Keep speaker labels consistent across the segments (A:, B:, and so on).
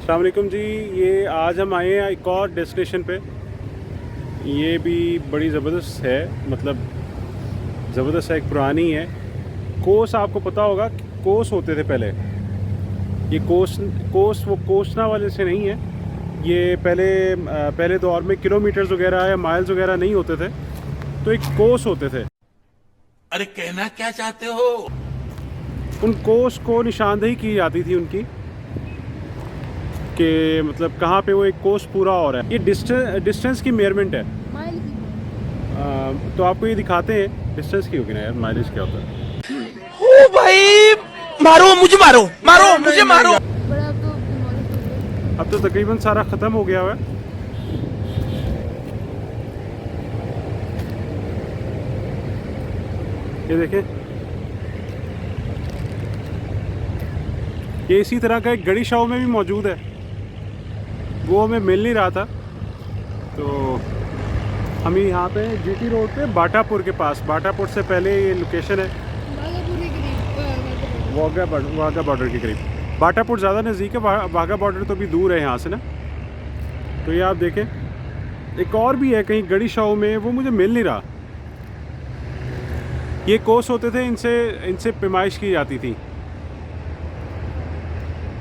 A: अस्सलाम वालेकुम जी। ये आज हम आए हैं एक और डेस्टिनेशन पे। ये भी बड़ी ज़बरदस्त है, मतलब ज़बरदस्त है, एक पुरानी है। कोस आपको पता होगा, कोस होते थे पहले। ये कोस वो कोसना वाले से नहीं है। ये पहले दौर में किलोमीटर्स वगैरह या माइल्स वगैरह नहीं होते थे, तो एक कोस होते थे।
B: अरे कहना क्या चाहते हो?
A: उन कोस को निशानदेही की जाती थी उनकी, कि मतलब कहाँ पे वो एक कोस पूरा हो रहा है। ये डिस्टेंस की मेजरमेंट है।
C: माइल की
A: तो आपको ये दिखाते हैं। डिस्टेंस की होगी ना यार, माइलेज क्या होता है।
B: ओ भाई, मारो मुझे, मारो मुझे, मारो।
C: बड़ा तो नॉलेज हो गया।
A: अब तो तकरीबन सारा ख़त्म हो गया हुआ है। ये देखें, ये इसी तरह का एक गड़ी शाव में भी मौजूद है, वो हमें मिल नहीं रहा था। तो हम यहाँ पे जीटी रोड पे बाटापुर के पास, बाटापुर से पहले ये लोकेशन है
C: बागापुर के करीब
A: वाघा बॉर्डर के करीब। बाटापुर ज़्यादा नज़दीक है, वाघा बॉर्डर तो भी दूर है यहाँ से ना। तो ये आप देखें, एक और भी है कहीं गड़ी शाव में, वो मुझे मिल नहीं रहा। ये कोस होते थे, इनसे पैमाइश की जाती थी।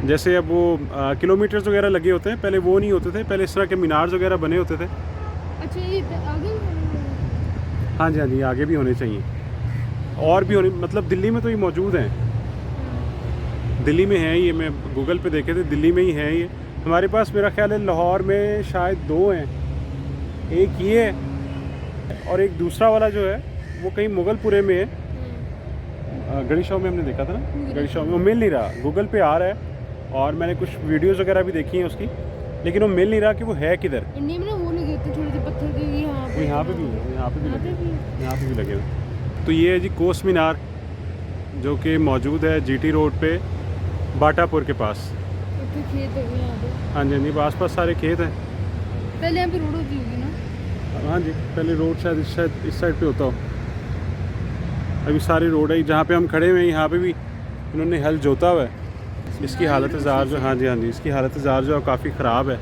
A: जैसे अब वो किलोमीटर्स वगैरह लगे होते हैं, पहले वो नहीं होते थे। पहले इस तरह के मीनार्स वगैरह बने होते थे।
C: अच्छा, ये आगे
A: हाँ जी, हाँ जी, आगे भी होने चाहिए, और भी होने, मतलब दिल्ली में तो ये मौजूद हैं। दिल्ली में है ये, मैं गूगल पे देखे थे, दिल्ली में ही है ये। हमारे पास मेरा ख्याल है लाहौर में शायद 2 हैं, एक ये है और एक दूसरा वाला जो है वो कहीं मुगलपुरे में है। गड़ी शाव में हमने देखा था ना, गड़ी शाव में वो मिल नहीं रहा। गूगल पे आ रहा है और मैंने कुछ वीडियोस वगैरह भी देखी हैं उसकी, लेकिन वो मिल नहीं रहा कि वो है किधर।
C: इंडिया में ना वो लगे होते छोटे से पत्थर के, यहाँ पे
A: भी है, यहाँ पे भी लगे,
C: भी है।
A: यहाँ पे भी लगे हुए। तो ये है जी कोस मीनार, जो कि मौजूद है जीटी रोड पे बाटापुर के पास।
C: तो खेत हो गए यहाँ पे।
A: हाँ जी, हाँ जी, आस पास सारे खेत हैं।
C: पहले यहाँ पे रोड होती होगी ना।
A: हाँ जी, पहले रोड शायद इस साइड पे होता हो। अभी सारी रोड है। जहाँ पे हम खड़े हुए हैं यहाँ पे भी इन्होंने हल जोता हुआ है। इसकी हालत ज़ार जो, हाँ जी, हाँ जी, इसकी हालत ज़ार जो है काफ़ी ख़राब है।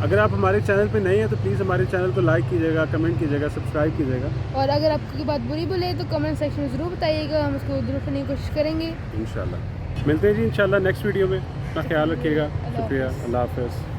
A: अगर आप हमारे चैनल पे नए हैं तो प्लीज़ हमारे चैनल को लाइक कीजिएगा, कमेंट कीजिएगा, सब्सक्राइब कीजिएगा।
C: और अगर आपको कोई बात बुरी बोले तो कमेंट सेक्शन में ज़रूर बताइएगा, हम उसको दुरुस्त करने की कोशिश करेंगे।
A: इंशाल्लाह मिलते हैं जी इंशाल्लाह नेक्स्ट वीडियो में। अपना ख्याल रखिएगा। शुक्रिया, अल्लाह हाफ़िज़।